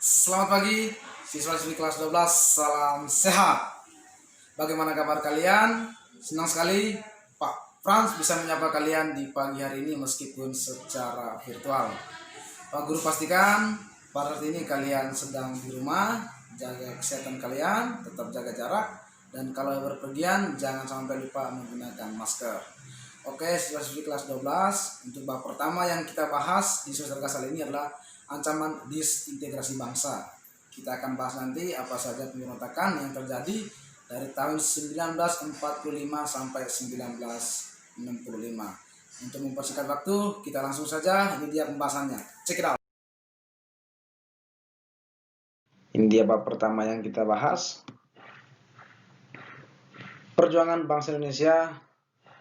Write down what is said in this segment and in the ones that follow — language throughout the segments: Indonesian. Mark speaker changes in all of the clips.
Speaker 1: Selamat pagi, siswa-siswi kelas 12, salam sehat. Bagaimana kabar kalian? Senang sekali Pak Frans bisa menyapa kalian di pagi hari ini meskipun secara virtual. Pak Guru pastikan pada saat ini kalian sedang di rumah, jaga kesehatan kalian, tetap jaga jarak, dan kalau berpergian jangan sampai lupa menggunakan masker. Oke, siswa-siswi kelas 12, untuk bab pertama yang kita bahas di semester kali ini adalah ancaman disintegrasi bangsa. Kita akan bahas nanti apa saja pemberontakan yang terjadi dari tahun 1945 sampai 1965. Untuk mempersingkat waktu, kita langsung saja, ini dia pembahasannya. Check it out. Ini dia bab pertama yang kita bahas. Perjuangan bangsa Indonesia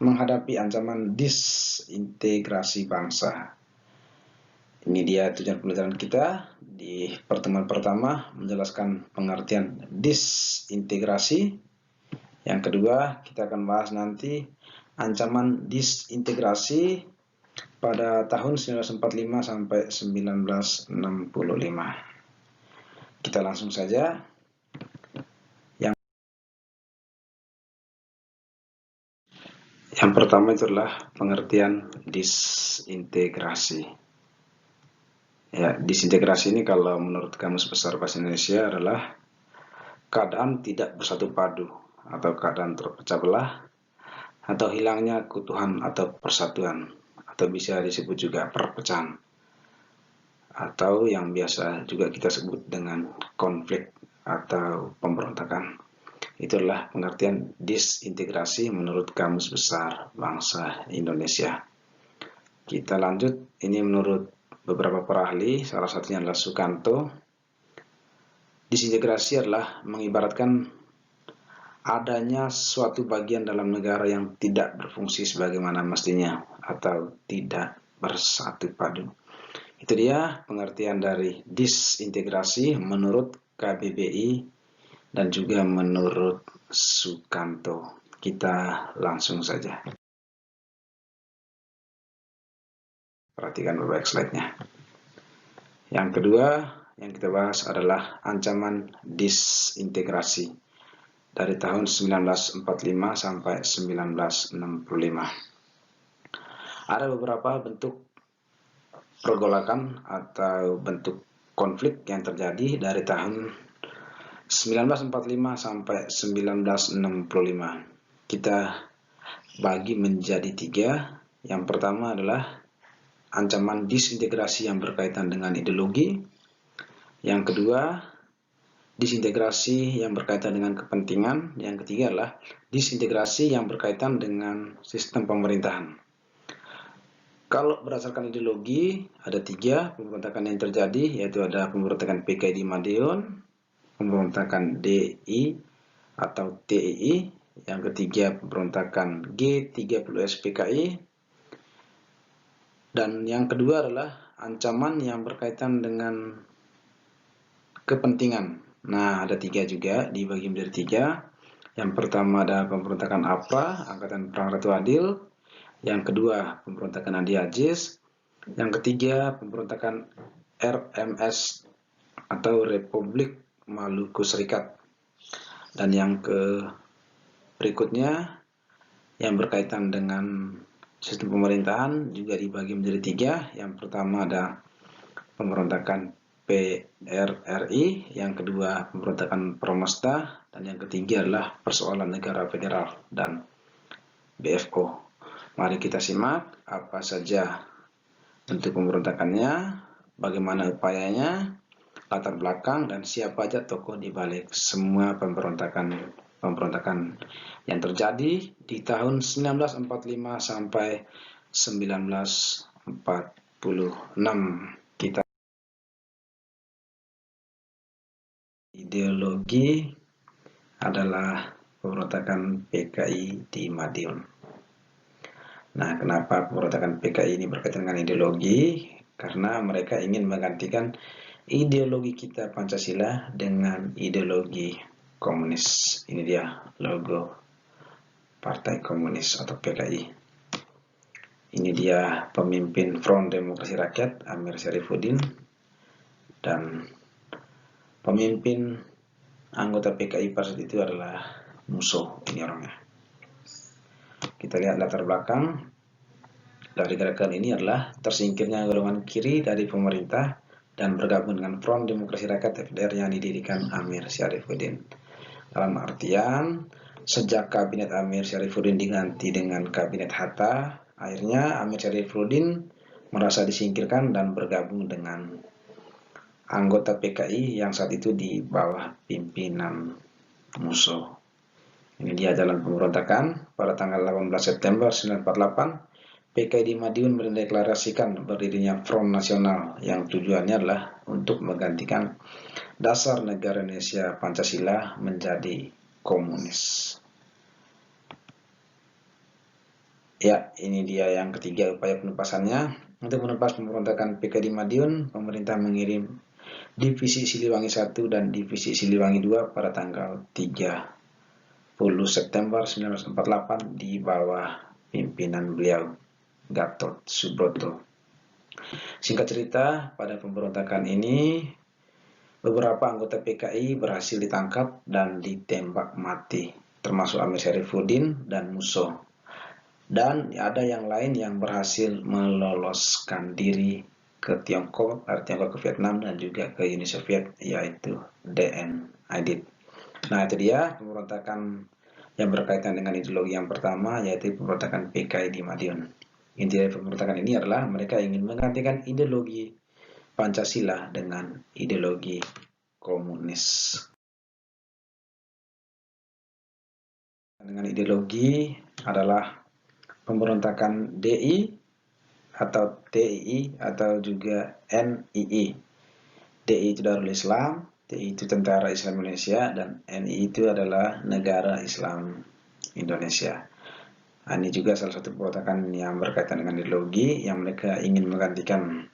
Speaker 1: menghadapi ancaman disintegrasi bangsa. Ini dia tujuan pembelajaran kita di pertemuan pertama, menjelaskan pengertian disintegrasi. Yang kedua, kita akan bahas nanti ancaman disintegrasi pada tahun 1945 sampai 1965. Kita langsung saja. Yang pertama itu adalah pengertian disintegrasi. Ya, disintegrasi ini kalau menurut Kamus Besar Bahasa Indonesia adalah keadaan tidak bersatu padu atau keadaan terpecah belah atau hilangnya keutuhan atau persatuan, atau bisa disebut juga perpecahan, atau yang biasa juga kita sebut dengan konflik atau pemberontakan. Itulah pengertian disintegrasi menurut Kamus Besar Bangsa Indonesia. Kita lanjut, ini menurut beberapa para ahli, salah satunya adalah Sukanto. Disintegrasi adalah mengibaratkan adanya suatu bagian dalam negara yang tidak berfungsi sebagaimana mestinya atau tidak bersatu padu. Itu dia pengertian dari disintegrasi menurut KBBI dan juga menurut Sukanto. Kita langsung saja. Perhatikan baik slide-nya. Yang kedua yang kita bahas adalah ancaman disintegrasi dari tahun 1945 sampai 1965. Ada beberapa bentuk pergolakan atau bentuk konflik yang terjadi dari tahun 1945 sampai 1965. Kita bagi menjadi tiga. Yang pertama adalah ancaman disintegrasi yang berkaitan dengan ideologi. Yang kedua, disintegrasi yang berkaitan dengan kepentingan. Yang ketiga adalah disintegrasi yang berkaitan dengan sistem pemerintahan. Kalau berdasarkan ideologi, ada tiga pemberontakan yang terjadi, yaitu ada pemberontakan PKI di Madiun, pemberontakan DI atau TII, yang ketiga pemberontakan G30S PKI, dan yang kedua adalah ancaman yang berkaitan dengan kepentingan. Nah, ada tiga juga, dibagi menjadi tiga. Yang pertama ada pemberontakan APRA, Angkatan Perang Ratu Adil. Yang kedua, pemberontakan Andi Aziz. Yang ketiga, pemberontakan RMS atau Republik Maluku Serikat. Dan yang berikutnya yang berkaitan dengan sistem pemerintahan juga dibagi menjadi tiga. Yang pertama ada pemberontakan PRRI, yang kedua pemberontakan Promesta, dan yang ketiga adalah persoalan negara federal dan BFO. Mari kita simak apa saja bentuk pemberontakannya, bagaimana upayanya, latar belakang, dan siapa aja tokoh di balik semua pemberontakan yang terjadi di tahun 1945 sampai 1946. Kita ideologi adalah pemberontakan PKI di Madiun. Nah, kenapa pemberontakan PKI ini berkaitan dengan ideologi? Karena mereka ingin menggantikan ideologi kita Pancasila dengan ideologi komunis. Ini dia logo Partai Komunis atau PKI. Ini dia pemimpin Front Demokrasi Rakyat Amir Syarifuddin dan
Speaker 2: Pemimpin anggota PKI pada saat itu adalah Musso, ini orangnya. Kita lihat latar belakang dari gerakan ini adalah tersingkirnya golongan kiri dari pemerintah dan bergabung dengan Front Demokrasi Rakyat FDR yang didirikan Amir Syarifuddin. Dalam artian, sejak kabinet Amir Syarifuddin diganti dengan kabinet Hatta, akhirnya Amir Syarifuddin merasa disingkirkan dan bergabung dengan anggota PKI yang saat itu di bawah pimpinan Musso. Ini dia jalan pemberontakan pada tanggal 18 September 1948. PKI di Madiun mendeklarasikan berdirinya Front Nasional yang tujuannya adalah untuk menggantikan dasar negara Indonesia Pancasila menjadi komunis. Ya, ini dia yang ketiga upaya penumpasannya. Untuk menumpas pemberontakan PKI di Madiun, pemerintah mengirim Divisi Siliwangi 1 dan Divisi Siliwangi 2 pada tanggal 30 September 1948 di bawah pimpinan beliau, Gatot Subroto. Singkat cerita, pada pemberontakan ini beberapa anggota PKI berhasil ditangkap dan ditembak mati, termasuk Amir Syarifuddin dan Musso. Dan ada yang lain yang berhasil meloloskan diri ke Tiongkok, ke Vietnam dan juga ke Uni Soviet, yaitu DN Aidit. Nah, itu dia pemberontakan yang berkaitan dengan ideologi yang pertama, yaitu pemberontakan PKI di Madiun. Inti dari pemberontakan ini adalah mereka ingin menggantikan ideologi Pancasila dengan ideologi komunis. Dengan ideologi adalah pemberontakan DI atau TII atau juga NII. DI itu Darul Islam, TI itu Tentara Islam Indonesia, dan NII itu adalah Negara Islam Indonesia. Ini juga salah satu pemberontakan yang berkaitan dengan ideologi yang mereka ingin menggantikan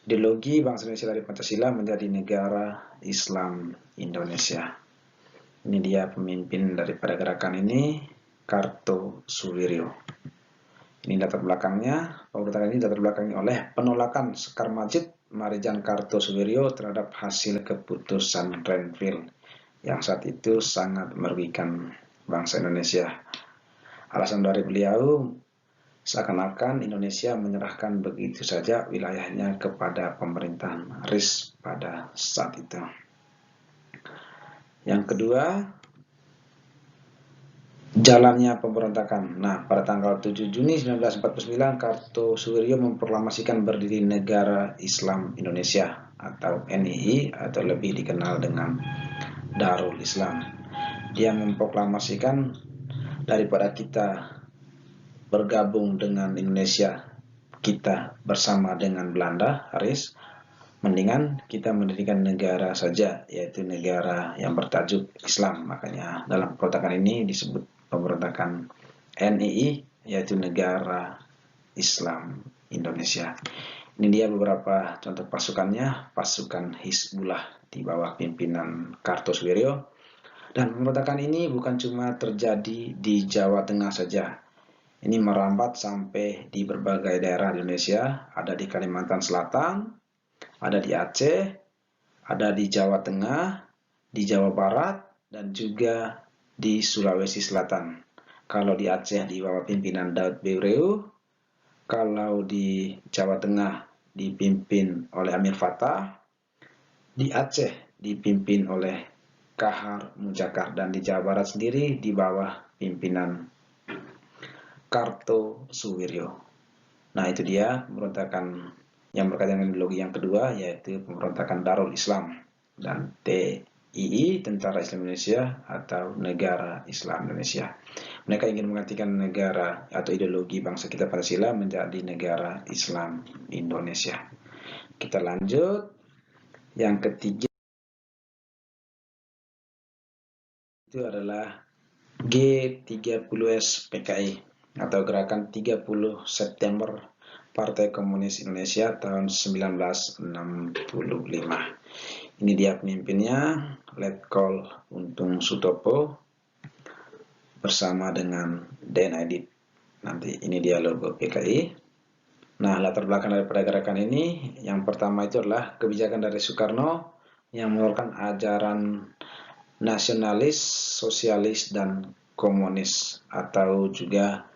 Speaker 2: ideologi bangsa Indonesia dari Pancasila menjadi negara Islam Indonesia. Ini dia pemimpin daripada gerakan ini, Kartosuwiryo. Ini latar belakangnya. Pemberontakan ini latar belakangnya oleh penolakan Sekar Majid Marijan Kartosuwiryo terhadap hasil keputusan Renville yang saat itu sangat merugikan bangsa Indonesia. Alasan dari beliau, seakan-akan Indonesia menyerahkan begitu saja wilayahnya kepada pemerintahan RIS pada saat itu. Yang kedua, jalannya pemberontakan. Nah, pada tanggal 7 Juni 1949, Kartosuwiryo memproklamasikan berdiri Negara Islam Indonesia atau NII atau lebih dikenal dengan Darul Islam. Dia memproklamasikan daripada kita bergabung dengan Indonesia, kita bersama dengan Belanda, RIS, mendingan kita mendirikan negara saja, yaitu negara yang bertajuk Islam. Makanya dalam pemberontakan ini disebut pemberontakan NII, yaitu Negara Islam Indonesia. Ini dia beberapa contoh pasukannya, pasukan Hizbullah di bawah pimpinan Kartosuwiryo. Dan pemberontakan ini bukan cuma terjadi di Jawa Tengah saja. Ini merambat sampai di berbagai daerah di Indonesia, ada di Kalimantan Selatan, ada di Aceh, ada di Jawa Tengah, di Jawa Barat, dan juga di Sulawesi Selatan. Kalau di Aceh di bawah pimpinan Daud Beureu, kalau di Jawa Tengah dipimpin oleh Amir Fattah, di Aceh dipimpin oleh Kahar Mujakar, dan di Jawa Barat sendiri di bawah pimpinan Kartosuwiryo. Nah, itu dia pemberontakan yang berkaitan dengan ideologi yang kedua, yaitu pemberontakan Darul Islam dan TII, Tentara Islam Indonesia atau Negara Islam Indonesia. Mereka ingin menggantikan negara atau ideologi bangsa kita Pancasila menjadi Negara Islam Indonesia. Kita lanjut. Yang ketiga itu adalah G30S PKI atau Gerakan 30 September Partai Komunis Indonesia tahun 1965. Ini dia pemimpinnya, Letkol Untung Sutopo bersama dengan DN Aidit. Nanti ini dia logo PKI. Nah, latar belakang daripada gerakan ini, yang pertama itu adalah kebijakan dari Soekarno yang mengeluarkan ajaran nasionalis, sosialis, dan komunis, atau juga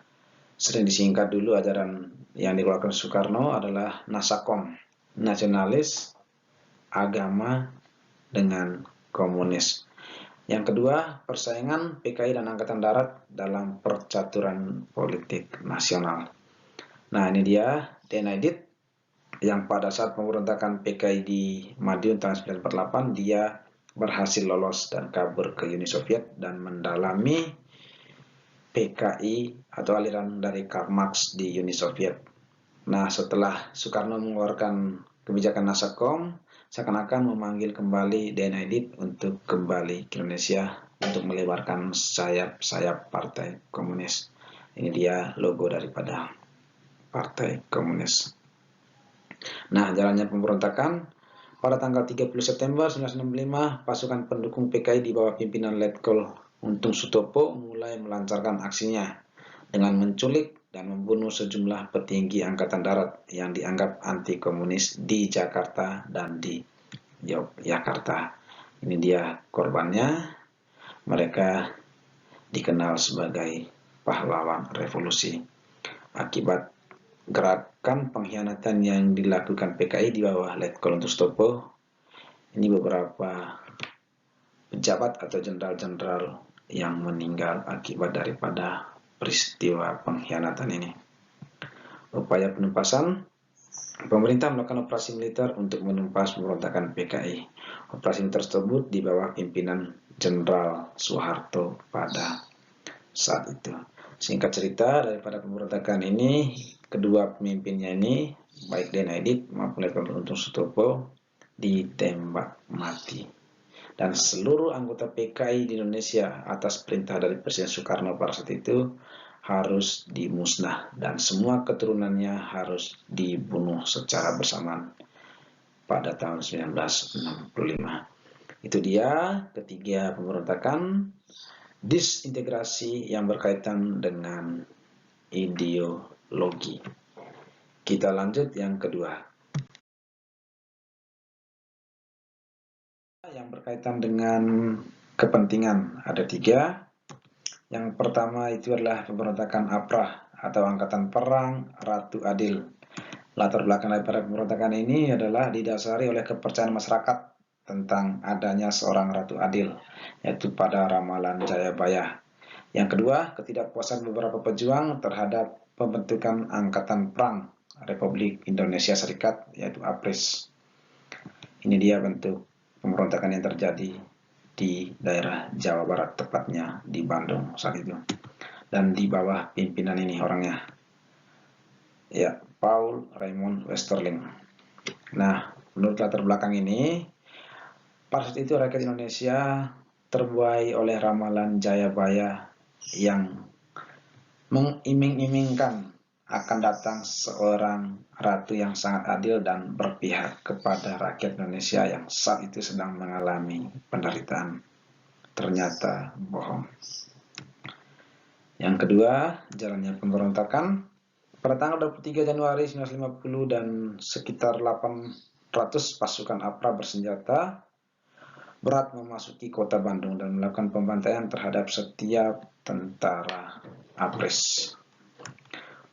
Speaker 2: sering disingkat dulu ajaran yang dikeluarkan Soekarno adalah Nasakom, nasionalis, agama, dengan komunis. Yang kedua, persaingan PKI dan Angkatan Darat dalam percaturan politik nasional. Nah, ini dia Dan Aidit yang pada saat pemberontakan PKI di Madiun tahun 1948 dia berhasil lolos dan kabur ke Uni Soviet dan mendalami PKI atau aliran dari Karl Marx di Uni Soviet. Nah, setelah Soekarno mengeluarkan kebijakan Nasakom, seakan-akan memanggil kembali Dan Aidit untuk kembali ke Indonesia untuk melebarkan sayap-sayap Partai Komunis. Ini dia logo daripada Partai Komunis. Nah, jalannya pemberontakan pada tanggal 30 September 1965, pasukan pendukung PKI di bawah pimpinan Letkol Untung Sutopo mulai melancarkan aksinya dengan menculik dan membunuh sejumlah petinggi Angkatan Darat yang dianggap anti komunis di Jakarta dan di Yogyakarta. Ini dia korbannya. Mereka dikenal sebagai pahlawan revolusi akibat gerakan pengkhianatan yang dilakukan PKI di bawah Letkol Untung Sutopo. Ini beberapa pejabat atau jenderal-jenderal yang meninggal akibat daripada peristiwa pengkhianatan ini. Upaya penumpasan, pemerintah melakukan operasi militer untuk menumpas pemberontakan PKI. Operasi tersebut di bawah pimpinan Jenderal Soeharto pada saat itu. Singkat cerita, daripada pemberontakan ini, kedua pemimpinnya ini, baik Dan Aidit maupun Letkol Untung Sutopo, ditembak mati. Dan seluruh anggota PKI di Indonesia atas perintah dari Presiden Soekarno pada saat itu harus dimusnah dan semua keturunannya harus dibunuh secara bersamaan pada tahun 1965. Itu dia ketiga pemberontakan disintegrasi yang berkaitan dengan ideologi. Kita lanjut yang kedua. Yang berkaitan dengan kepentingan ada tiga. Yang pertama itu adalah pemberontakan APRA atau Angkatan Perang Ratu Adil. Latar belakang daripada pemberontakan ini adalah didasari oleh kepercayaan masyarakat tentang adanya seorang Ratu Adil, yaitu pada ramalan Jayabaya. Yang kedua, ketidakpuasan beberapa pejuang terhadap pembentukan Angkatan Perang Republik Indonesia Serikat, yaitu APRIS. Ini dia bentuk pemberontakan yang terjadi di daerah Jawa Barat, tepatnya di Bandung saat itu. Dan di bawah pimpinan ini orangnya, ya, Paul Raymond Westerling. Nah, menurut latar belakang ini, pada saat itu rakyat Indonesia terbuai oleh ramalan Jayabaya yang mengiming-imingkan akan datang seorang ratu yang sangat adil dan berpihak kepada rakyat Indonesia yang saat itu sedang mengalami penderitaan. Ternyata bohong. Yang kedua, jalannya pemberontakan. Pada tanggal 23 Januari 1950 dan sekitar 800 pasukan APRA bersenjata berat memasuki kota Bandung dan melakukan pembantaian terhadap setiap tentara APRIS.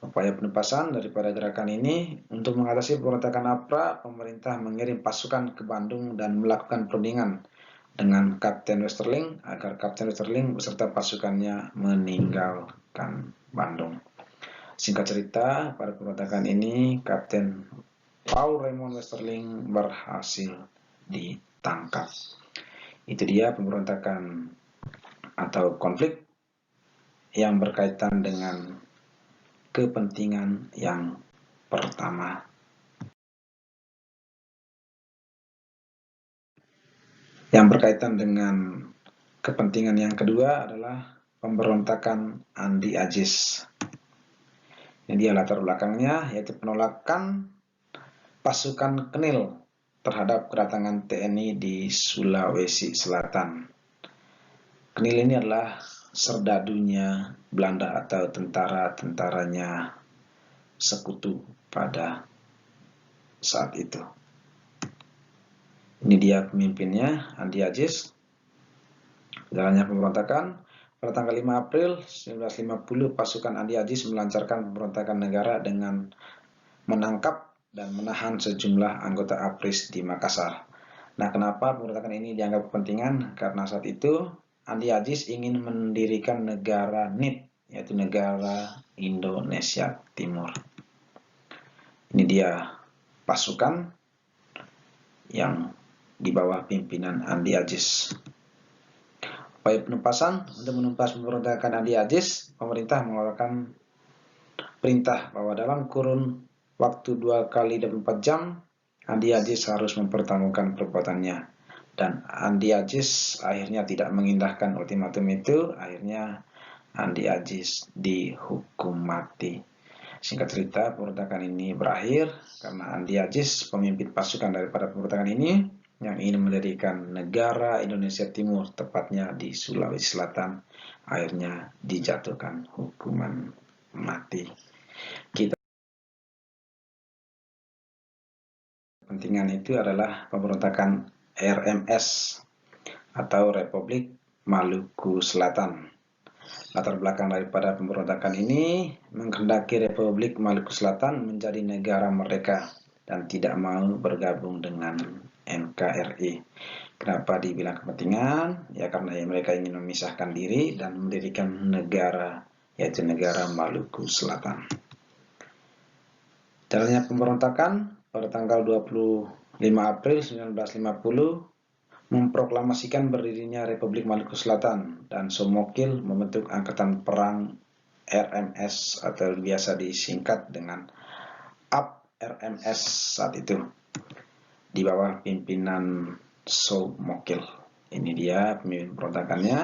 Speaker 2: Upaya penumpasan daripada gerakan ini, untuk mengatasi pemberontakan APRA, pemerintah mengirim pasukan ke Bandung dan melakukan perundingan dengan Kapten Westerling agar Kapten Westerling beserta pasukannya meninggalkan Bandung. Singkat cerita, pada pemberontakan ini Kapten Paul Raymond Westerling berhasil ditangkap. Itu dia pemberontakan atau konflik yang berkaitan dengan kepentingan yang pertama. Yang berkaitan dengan kepentingan yang kedua adalah pemberontakan Andi Ajis. Ini dia latar belakangnya, yaitu penolakan pasukan Kenil terhadap kedatangan TNI di Sulawesi Selatan. Kenil ini adalah serdadunya Belanda atau tentara-tentaranya sekutu pada saat itu. Ini dia pemimpinnya, Andi Aziz. Jalannya pemberontakan. Pada tanggal 5 April 1950, pasukan Andi Aziz melancarkan pemberontakan negara dengan menangkap dan menahan sejumlah anggota APRIS di Makassar. Nah, kenapa pemberontakan ini dianggap kepentingan? Karena saat itu Andi Aziz ingin mendirikan negara NIT, yaitu negara Indonesia Timur. Ini dia pasukan yang di bawah pimpinan Andi Aziz. Upaya penumpasan. Untuk menumpas pemberontakan Andi Aziz, pemerintah mengeluarkan perintah bahwa dalam kurun waktu 2 kali 24 jam, Andi Aziz harus mempertanggungjawabkan perbuatannya. Dan Andi Aziz akhirnya tidak mengindahkan ultimatum itu, akhirnya Andi Aziz dihukum mati. Singkat cerita, pemberontakan ini berakhir karena Andi Aziz, pemimpin pasukan daripada pemberontakan ini, yang ingin mendirikan negara Indonesia Timur, tepatnya di Sulawesi Selatan, akhirnya dijatuhkan hukuman mati. Kepentingan itu adalah pemberontakan RMS atau Republik Maluku Selatan. Latar belakang daripada pemberontakan ini menghendaki Republik Maluku Selatan menjadi negara merdeka dan tidak mau bergabung dengan NKRI. Kenapa dibilang kepentingan? Ya karena mereka ingin memisahkan diri dan mendirikan negara, yaitu negara Maluku Selatan. Jalannya pemberontakan pada tanggal 25 April 1950 memproklamasikan berdirinya Republik Maluku Selatan, dan Somokil membentuk Angkatan Perang RMS atau biasa disingkat dengan APRMS saat itu di bawah pimpinan Somokil. Ini dia pemimpin pemberontakannya.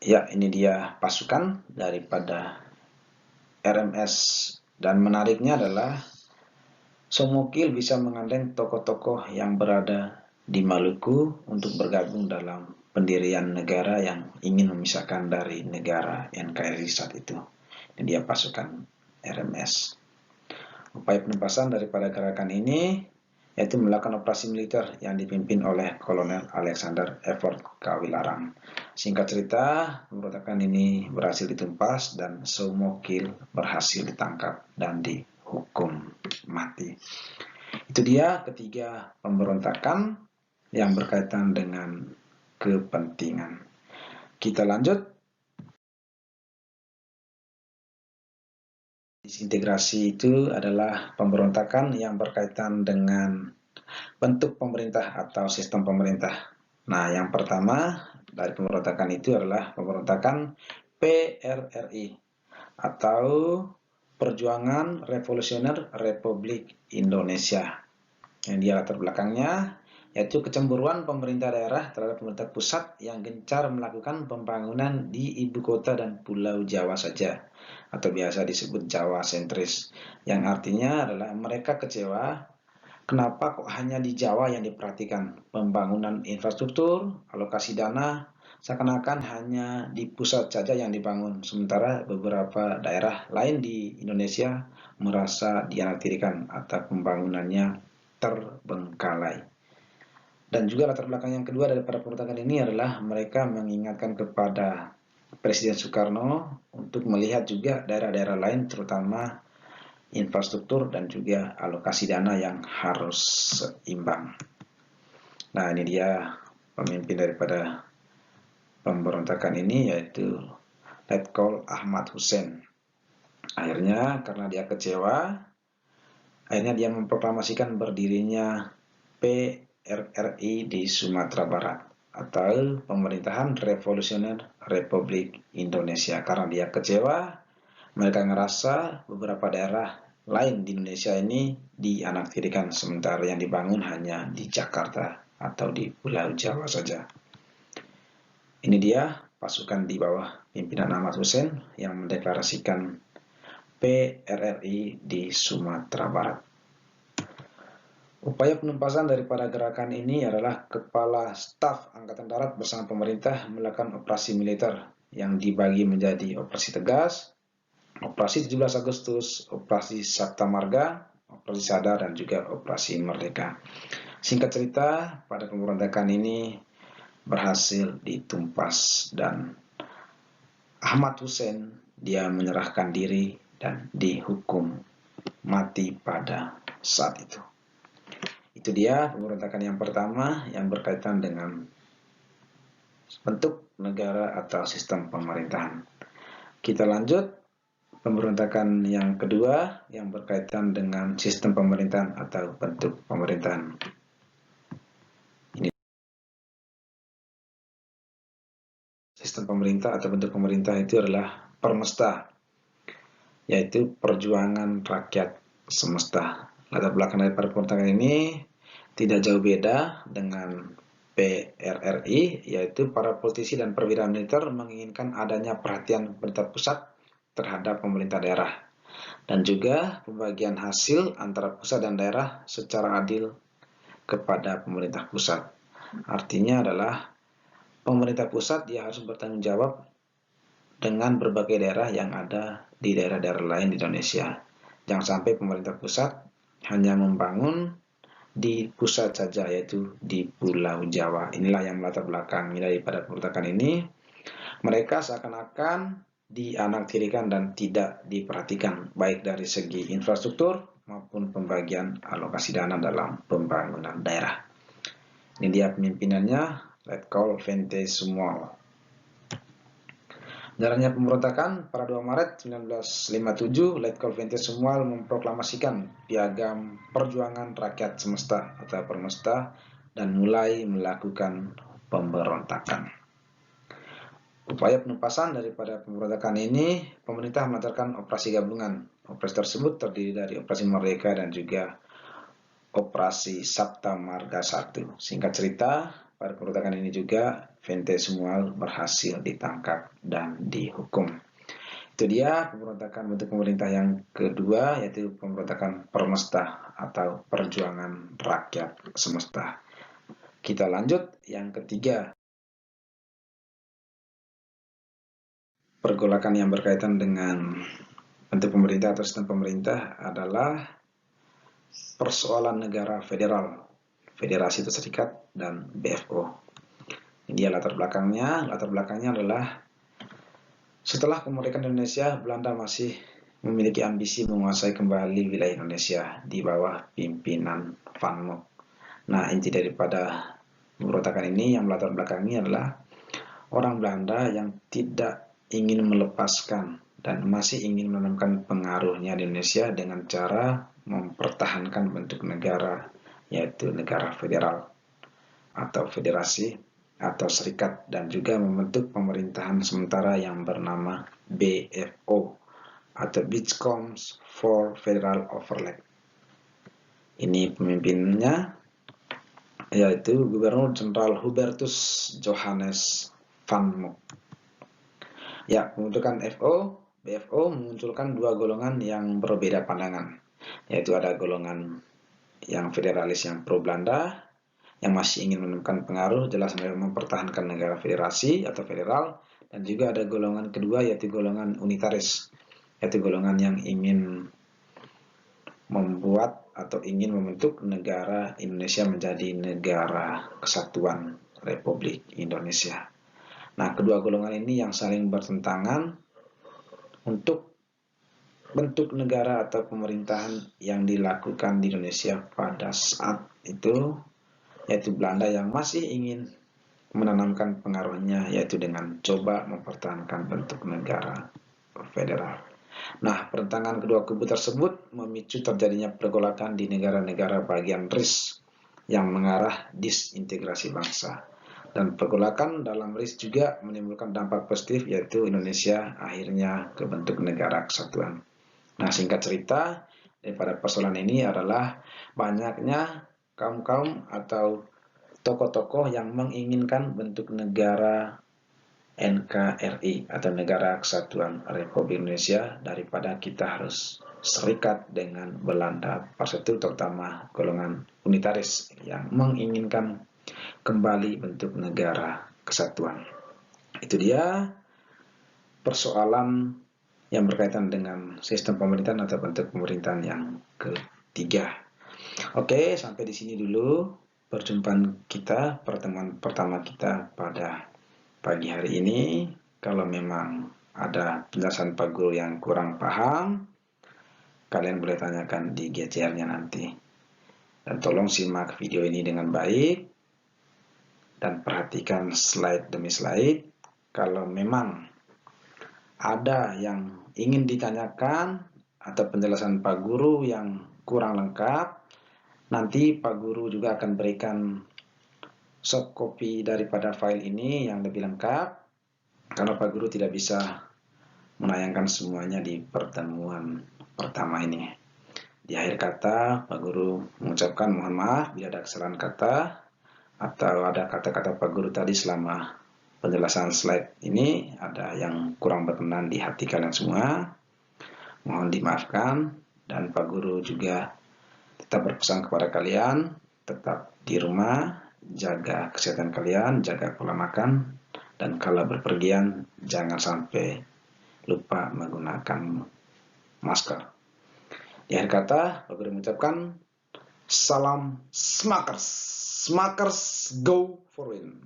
Speaker 2: Ya, ini dia pasukan daripada RMS, dan menariknya adalah Somokil bisa mengandeng tokoh-tokoh yang berada di Maluku untuk bergabung dalam pendirian negara yang ingin memisahkan dari negara NKRI saat itu. Ini dia pasukan RMS. Upaya penumpasan daripada gerakan ini yaitu melakukan operasi militer yang dipimpin oleh Kolonel Alexander Effort Kawilarang. Singkat cerita, pemberontakan ini berhasil ditumpas dan Somokil berhasil ditangkap dan dihukum mati. Itu dia ketiga pemberontakan yang berkaitan dengan kepentingan. Kita lanjut. Disintegrasi itu adalah pemberontakan yang berkaitan dengan bentuk pemerintah atau sistem pemerintah. Nah, yang pertama dari pemberontakan itu adalah pemberontakan PRRI atau Perjuangan Revolusioner Republik Indonesia. Yang dia latar belakangnya yaitu kecemburuan pemerintah daerah terhadap pemerintah pusat yang gencar melakukan pembangunan di ibu kota dan pulau Jawa saja, atau biasa disebut Jawa sentris, yang artinya adalah mereka kecewa kenapa kok hanya di Jawa yang diperhatikan pembangunan infrastruktur, alokasi dana, seakan-akan hanya di pusat saja yang dibangun, sementara beberapa daerah lain di Indonesia merasa dianaktirikan atau pembangunannya terbengkalai. Dan juga latar belakang yang kedua daripada pemberontakan ini adalah mereka mengingatkan kepada Presiden Soekarno untuk melihat juga daerah-daerah lain, terutama infrastruktur dan juga alokasi dana yang harus seimbang. Nah, ini dia pemimpin daripada pemberontakan ini, yaitu Letkol Ahmad Hussein. Akhirnya karena dia kecewa, akhirnya dia memproklamasikan berdirinya PRRI di Sumatera Barat atau Pemerintahan Revolusioner Republik Indonesia. Karena dia kecewa, mereka ngerasa beberapa daerah lain di Indonesia ini dianaktirikan, sementara yang dibangun hanya di Jakarta atau di Pulau Jawa saja. Ini dia pasukan di bawah pimpinan Ahmad Hussein yang mendeklarasikan PRRI di Sumatera Barat. Upaya penumpasan daripada gerakan ini adalah Kepala Staf Angkatan Darat bersama pemerintah melakukan operasi militer yang dibagi menjadi operasi tegas, operasi 17 Agustus, operasi Sabta Marga, Operasi Sadar, dan juga Operasi Merdeka. Singkat cerita, pada pemberontakan ini berhasil ditumpas dan Ahmad Hussein dia menyerahkan diri dan dihukum mati pada saat itu. Itu dia pemberontakan yang pertama yang berkaitan dengan bentuk negara atau sistem pemerintahan. Kita lanjut pemberontakan yang kedua yang berkaitan dengan sistem pemerintahan atau bentuk pemerintahan. Ini sistem pemerintah atau bentuk pemerintah itu adalah permesta, yaitu perjuangan rakyat semesta. Latar belakang daripada pemberontakan ini tidak jauh beda dengan PRRI, yaitu para politisi dan perwira militer menginginkan adanya perhatian pemerintah pusat terhadap pemerintah daerah, dan juga pembagian hasil antara pusat dan daerah secara adil kepada pemerintah pusat. Artinya adalah pemerintah pusat dia harus bertanggung jawab dengan berbagai daerah yang ada di daerah-daerah lain di Indonesia. Jangan sampai pemerintah pusat hanya membangun di pusat saja, yaitu di Pulau Jawa. Inilah yang melatar belakang daripada pemberontakan ini. Mereka seakan-akan dianaktirikan dan tidak diperhatikan, baik dari segi infrastruktur maupun pembagian alokasi dana dalam pembangunan daerah. Ini dia pemimpinannya, Letkol Vente Sumual. Jalannya pemberontakan pada 2 Maret 1957, Letkol Vente Sumual memproklamasikan Piagam Perjuangan Rakyat Semesta atau Permesta dan mulai melakukan pemberontakan. Upaya penumpasan daripada pemberontakan ini, pemerintah melancarkan operasi gabungan. Operasi tersebut terdiri dari Operasi Merdeka dan juga Operasi Sabta Marga 1. Singkat cerita, pada pemberontakan ini juga Vente Sumual berhasil ditangkap dan dihukum. Itu dia pemberontakan bentuk pemerintah yang kedua, yaitu pemberontakan permesta atau perjuangan rakyat semesta. Kita lanjut yang ketiga. Pergolakan yang berkaitan dengan bentuk pemerintah atau sistem pemerintah adalah persoalan negara federal, federasi atau serikat, dan BFO. Ini dia latar belakangnya. Latar belakangnya adalah setelah kemerdekaan Indonesia, Belanda masih memiliki ambisi menguasai kembali wilayah Indonesia di bawah pimpinan Van Mock. Nah, inti daripada pemberontakan ini yang melatar belakangnya adalah orang Belanda yang tidak ingin melepaskan dan masih ingin menanamkan pengaruhnya di Indonesia dengan cara mempertahankan bentuk negara, yaitu negara federal atau federasi atau serikat, dan juga membentuk pemerintahan sementara yang bernama BFO atau Beachcombs for Federal Overlap. Ini pemimpinnya yaitu Gubernur Jenderal Hubertus Johannes Van Mock. Ya, pembentukan BFO memunculkan dua golongan yang berbeda pandangan, yaitu ada golongan yang federalis yang pro Belanda, yang masih ingin menemukan pengaruh jelas mempertahankan negara federasi atau federal, dan juga ada golongan kedua yaitu golongan unitaris, yaitu golongan yang ingin membuat atau ingin membentuk negara Indonesia menjadi negara kesatuan Republik Indonesia. Nah, kedua golongan ini yang saling bertentangan untuk bentuk negara atau pemerintahan yang dilakukan di Indonesia pada saat itu, yaitu Belanda yang masih ingin menanamkan pengaruhnya, yaitu dengan coba mempertahankan bentuk negara federal. Nah, pertentangan kedua kubu tersebut memicu terjadinya pergolakan di negara-negara bagian RIS yang mengarah disintegrasi bangsa. Dan pergolakan dalam RIS juga menimbulkan dampak positif, yaitu Indonesia akhirnya ke bentuk negara kesatuan. Nah, singkat cerita, daripada persoalan ini adalah banyaknya kaum-kaum atau tokoh-tokoh yang menginginkan bentuk negara NKRI atau Negara Kesatuan Republik Indonesia daripada kita harus serikat dengan Belanda. Pas itu terutama golongan unitaris yang menginginkan kembali bentuk negara kesatuan. Itu dia persoalan yang berkaitan dengan sistem pemerintahan atau bentuk pemerintahan yang Oke, sampai di sini dulu perjumpaan kita, pertemuan pertama kita pada pagi hari ini. Kalau memang ada penjelasan Pak Guru yang kurang paham, kalian boleh tanyakan di GCR-nya nanti. Dan tolong simak video ini dengan baik dan perhatikan slide demi slide. Kalau memang ada yang ingin ditanyakan atau penjelasan Pak Guru yang kurang lengkap, nanti Pak Guru juga akan berikan soft copy daripada file ini yang lebih lengkap, karena Pak Guru tidak bisa menayangkan semuanya di pertemuan pertama ini. Di akhir kata, Pak Guru mengucapkan mohon maaf bila ada kesalahan kata atau ada kata-kata Pak Guru tadi selama penjelasan slide ini ada yang kurang berkenan di hati kalian semua. Mohon dimaafkan, dan Pak Guru juga tetap berpesan kepada kalian, tetap di rumah, jaga kesehatan kalian, jaga pola makan, dan kalau berpergian jangan sampai lupa menggunakan masker. Di akhir kata, Pak Guru mengucapkan salam Smakers. Smakers go for win.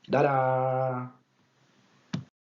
Speaker 2: Dadah.